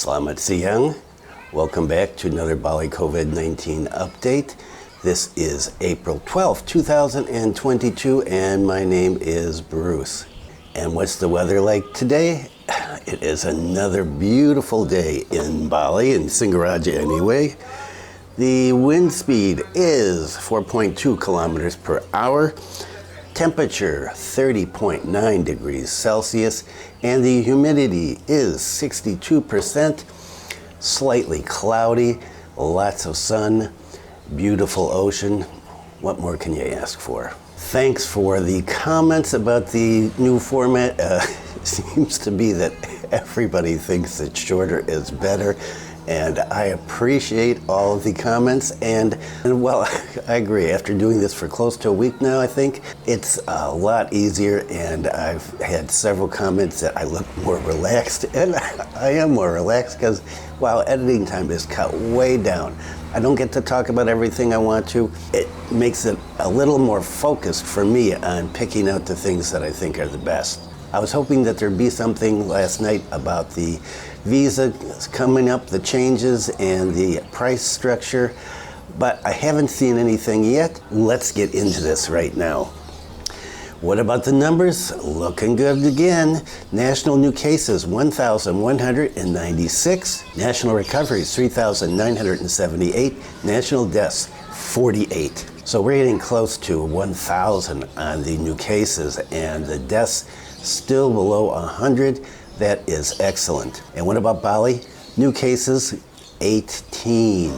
Selamat siang. Welcome back to another Bali COVID-19 update. This is April 12th, 2022, and my name is Bruce. And what's the weather like today? It is another beautiful day in Bali, in Singaraja anyway. The wind speed is 4.2 kilometers per hour. Temperature 30.9 degrees Celsius, and the humidity is 62%, slightly cloudy, lots of sun, beautiful ocean. What more can you ask for? Thanks for the comments about the new format. It seems to be that everybody thinks that shorter is better, and I appreciate all of the comments, and well, I agree. After doing this for close to a week now, I think, it's a lot easier, and I've had several comments that I look more relaxed, and I am more relaxed because, while editing time is cut way down, I don't get to talk about everything I want to. It makes it a little more focused for me on picking out the things that I think are the best. I was hoping that there'd be something last night about the visa coming up, the changes, and the price structure, but I haven't seen anything yet. Let's get into this right now. What about the numbers? Looking good again. National new cases, 1,196. National recoveries, 3,978. National deaths, 48. So we're getting close to 1,000 on the new cases, and the deaths still below 100. That is excellent. And what about Bali? New cases, 18.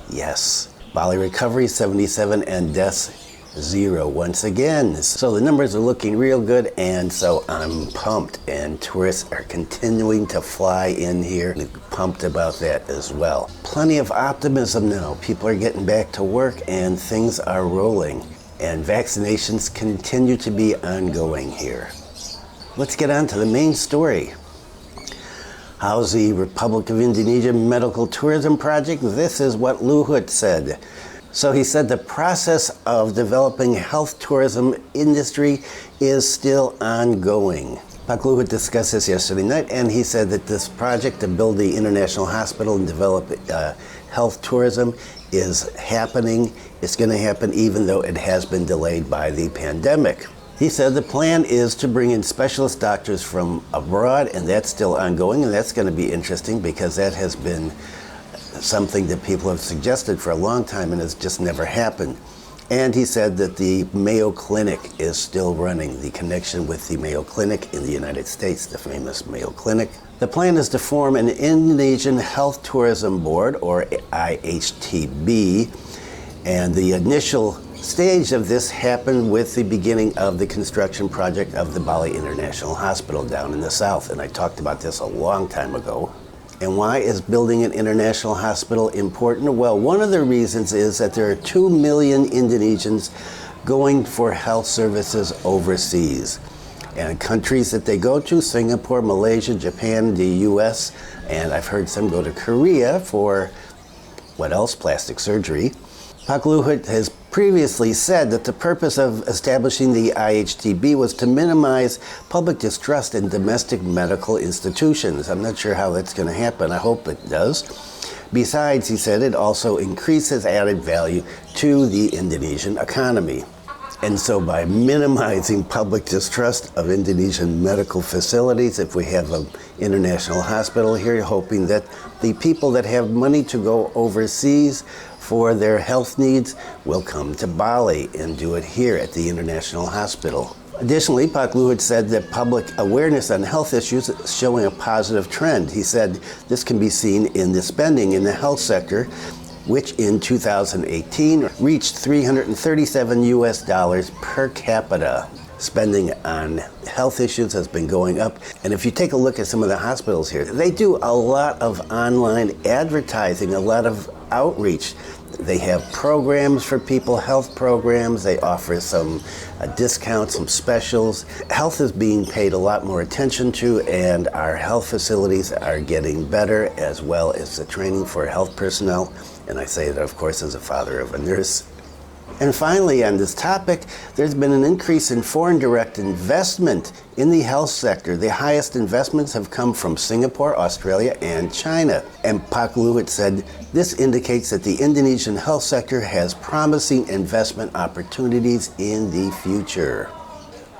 Yes. Bali recovery, 77, and deaths, 0 once again. So the numbers are looking real good, and so I'm pumped, and tourists are continuing to fly in here. I'm pumped about that as well. Plenty of optimism now. People are getting back to work, and things are rolling. And vaccinations continue to be ongoing here. Let's get on to the main story. How's the Republic of Indonesia medical tourism project? This is what Luhut said. So he said the process of developing health tourism industry is still ongoing. Pak Luhut discussed this yesterday night, and he said that this project to build the international hospital and develop health tourism is happening. It's going to happen even though it has been delayed by the pandemic. He said the plan is to bring in specialist doctors from abroad, and that's still ongoing, and that's going to be interesting because that has been something that people have suggested for a long time and has just never happened. And he said that the Mayo Clinic is still running, the connection with the Mayo Clinic in the United States, the famous Mayo Clinic. The plan is to form an Indonesian Health Tourism Board, or IHTB, and the initial stage of this happened with the beginning of the construction project of the Bali International Hospital down in the south, and I talked about this a long time ago. And why is building an international hospital important? Well, one of the reasons is that there are 2 million Indonesians going for health services overseas. And countries that they go to, Singapore, Malaysia, Japan, the US, and I've heard some go to Korea for, what else, plastic surgery. Pak Luhut has previously said that the purpose of establishing the IHTB was to minimize public distrust in domestic medical institutions. I'm not sure how that's going to happen. I hope it does. Besides, he said, it also increases added value to the Indonesian economy. And so by minimizing public distrust of Indonesian medical facilities, if we have an international hospital here, hoping that the people that have money to go overseas for their health needs will come to Bali and do it here at the International Hospital. Additionally, Pak Luhut said that public awareness on health issues is showing a positive trend. He said this can be seen in the spending in the health sector, which in 2018 reached $337 per capita. Spending on health issues has been going up. And if you take a look at some of the hospitals here, they do a lot of online advertising, a lot of outreach. They have programs for people, health programs. They offer some discounts, some specials. Health is being paid a lot more attention to, and our health facilities are getting better, as well as the training for health personnel. And I say that, of course, as a father of a nurse. And finally, on this topic, there's been an increase in foreign direct investment in the health sector. The highest investments have come from Singapore, Australia, and China. And Pak Luhut said this indicates that the Indonesian health sector has promising investment opportunities in the future.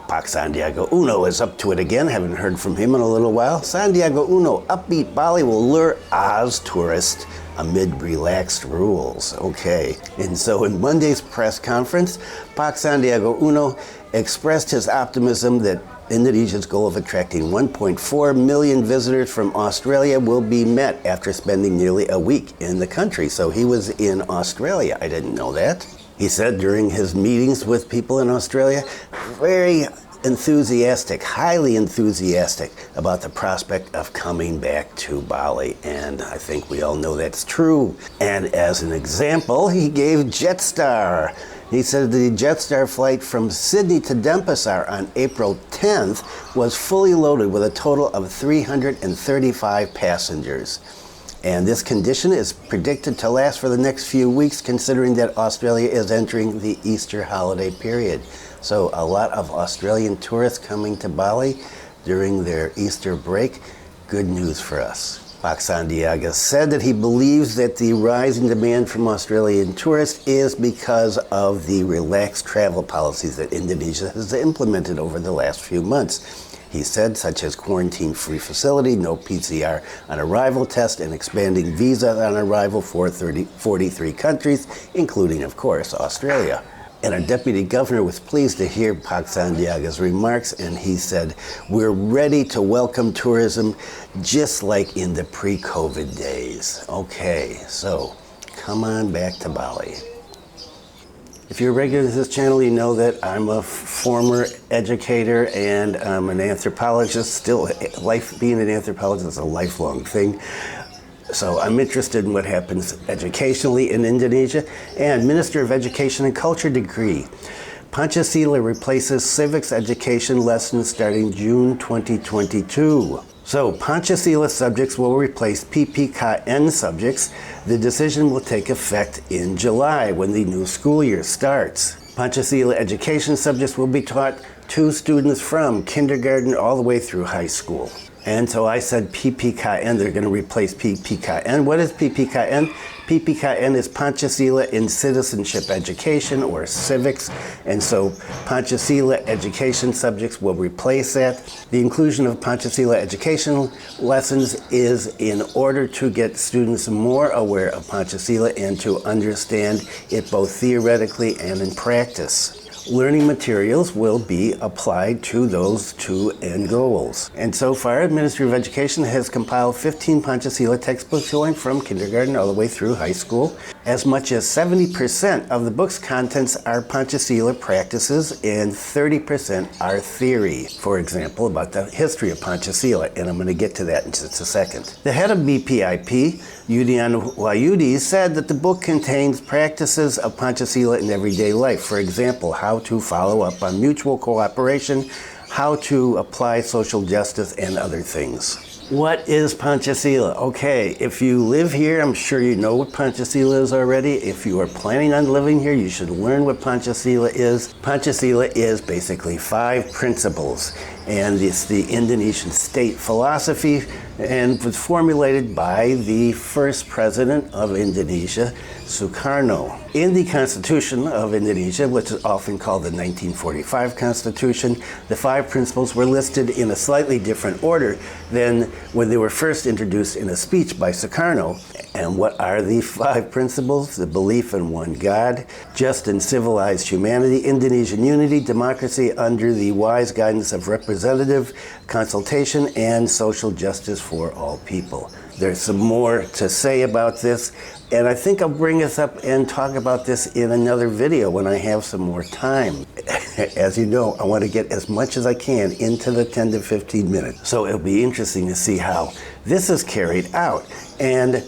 Pak Sandiaga Uno is up to it again. Haven't heard from him in a little while. Sandiaga Uno, Upbeat Bali will lure Oz tourists amid relaxed rules. Okay. And so in Monday's press conference, Pak Sandiaga Uno expressed his optimism that Indonesia's goal of attracting 1.4 million visitors from Australia will be met after spending nearly a week in the country. So he was in Australia. I didn't know that. He said during his meetings with people in Australia, very enthusiastic, highly enthusiastic about the prospect of coming back to Bali. And I think we all know that's true. And as an example, he gave Jetstar. He said the Jetstar flight from Sydney to Denpasar on April 10th was fully loaded with a total of 335 passengers. And this condition is predicted to last for the next few weeks, considering that Australia is entering the Easter holiday period. So a lot of Australian tourists coming to Bali during their Easter break. Good news for us. Pak Sandiaga said that he believes that the rising demand from Australian tourists is because of the relaxed travel policies that Indonesia has implemented over the last few months. He said, such as quarantine-free facility, no PCR on arrival test, and expanding visa on arrival for 43 countries, including, of course, Australia. And our deputy governor was pleased to hear Pak Sandiaga's remarks, and he said, we're ready to welcome tourism just like in the pre-COVID days. Okay, so come on back to Bali. If you're regular to this channel, you know that I'm a former educator and I'm an anthropologist. Still, being an anthropologist is a lifelong thing. So I'm interested in what happens educationally in Indonesia. And Minister of Education and Culture decree. Pancasila replaces civics education lessons starting June 2022. So Pancasila subjects will replace PPKN subjects. The decision will take effect in July when the new school year starts. Pancasila education subjects will be taught to students from kindergarten all the way through high school. And so I said PPKN, they're going to replace PPKN. What is PPKN? PPKN is Pancasila in Citizenship Education, or Civics. And so Pancasila education subjects will replace that. The inclusion of Pancasila education lessons is in order to get students more aware of Pancasila and to understand it both theoretically and in practice. Learning materials will be applied to those two end goals. And so far, the Ministry of Education has compiled 15 Pancasila textbooks going from kindergarten all the way through high school. As much as 70% of the book's contents are Pancasila practices and 30% are theory. For example, about the history of Pancasila, and I'm going to get to that in just a second. The head of BPIP, Yudian Wahyudi, said that the book contains practices of Pancasila in everyday life. For example, how to follow up on mutual cooperation, how to apply social justice, and other things. What is Pancasila? Okay, if you live here, I'm sure you know what Pancasila is already. If you are planning on living here, you should learn what Pancasila is. Pancasila is basically 5 principles, and it's the Indonesian state philosophy, and was formulated by the first president of Indonesia, Sukarno. In the Constitution of Indonesia, which is often called the 1945 Constitution, the 5 principles were listed in a slightly different order than when they were first introduced in a speech by Sukarno. And what are the 5 principles? The belief in one God, just and civilized humanity, Indonesian unity, democracy under the wise guidance of representative consultation, and social justice for all people. There's some more to say about this, and I think I'll bring us up and talk about this in another video when I have some more time. As you know, I want to get as much as I can into the 10 to 15 minutes. So it'll be interesting to see how this is carried out. And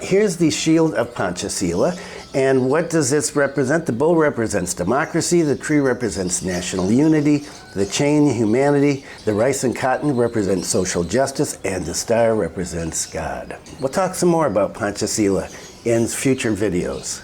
here's the shield of Pancasila. And what does this represent? The bull represents democracy, the tree represents national unity, the chain, humanity, the rice and cotton represent social justice, and the star represents God. We'll talk some more about Pancasila in future videos.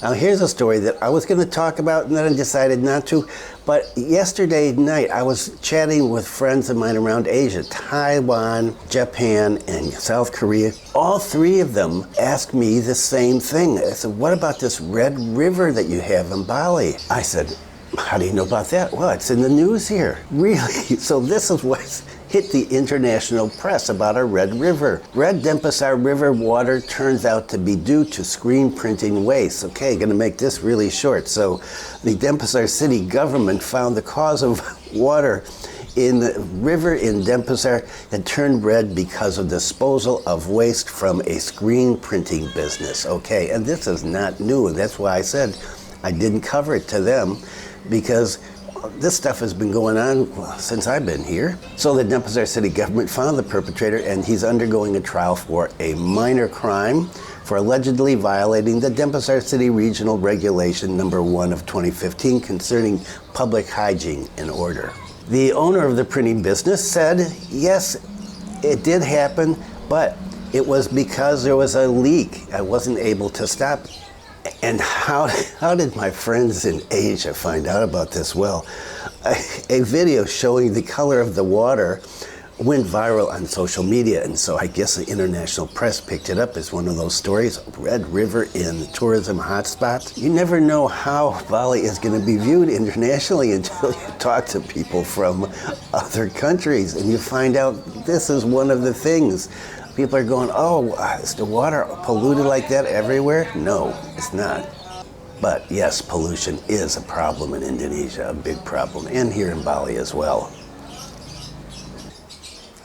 Now here's a story that I was going to talk about and then I decided not to. But yesterday night I was chatting with friends of mine around Asia, Taiwan, Japan, and South Korea. All three of them asked me the same thing. I said, what about this red river that you have in Bali? I said, how do you know about that? Well, it's in the news here. Really? So this is what's hit the international press about a red river. Red Denpasar river water turns out to be due to screen printing waste. Okay, gonna make this really short. So the Denpasar city government found the cause of water in the river in Denpasar had turned red because of disposal of waste from a screen printing business. Okay, and this is not new. That's why I said I didn't cover it to them, because this stuff has been going on since I've been here. So the Denpasar city government found the perpetrator and he's undergoing a trial for a minor crime for allegedly violating the Denpasar City Regional Regulation number 1 of 2015 concerning public hygiene and order. The owner of the printing business said, yes, it did happen, but it was because there was a leak. I wasn't able to stop it. And how did my friends in Asia find out about this? Well, a video showing the color of the water went viral on social media, and so I guess the international press picked it up as one of those stories. Red River in tourism hotspots. You never know how Bali is going to be viewed internationally until you talk to people from other countries, and you find out this is one of the things. People are going, oh, is the water polluted like that everywhere? No, it's not. But yes, pollution is a problem in Indonesia, a big problem, and here in Bali as well.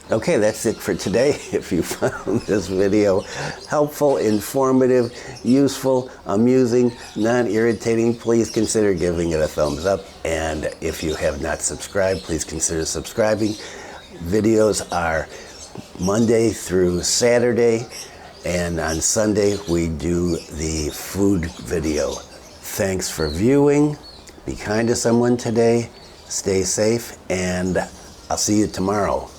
Okay, that's it for today. If you found this video helpful, informative, useful, amusing, non-irritating, please consider giving it a thumbs up. And if you have not subscribed, please consider subscribing. Videos are Monday through Saturday, and on Sunday we do the food video. Thanks for viewing. Be kind to someone today. Stay safe, and I'll see you tomorrow.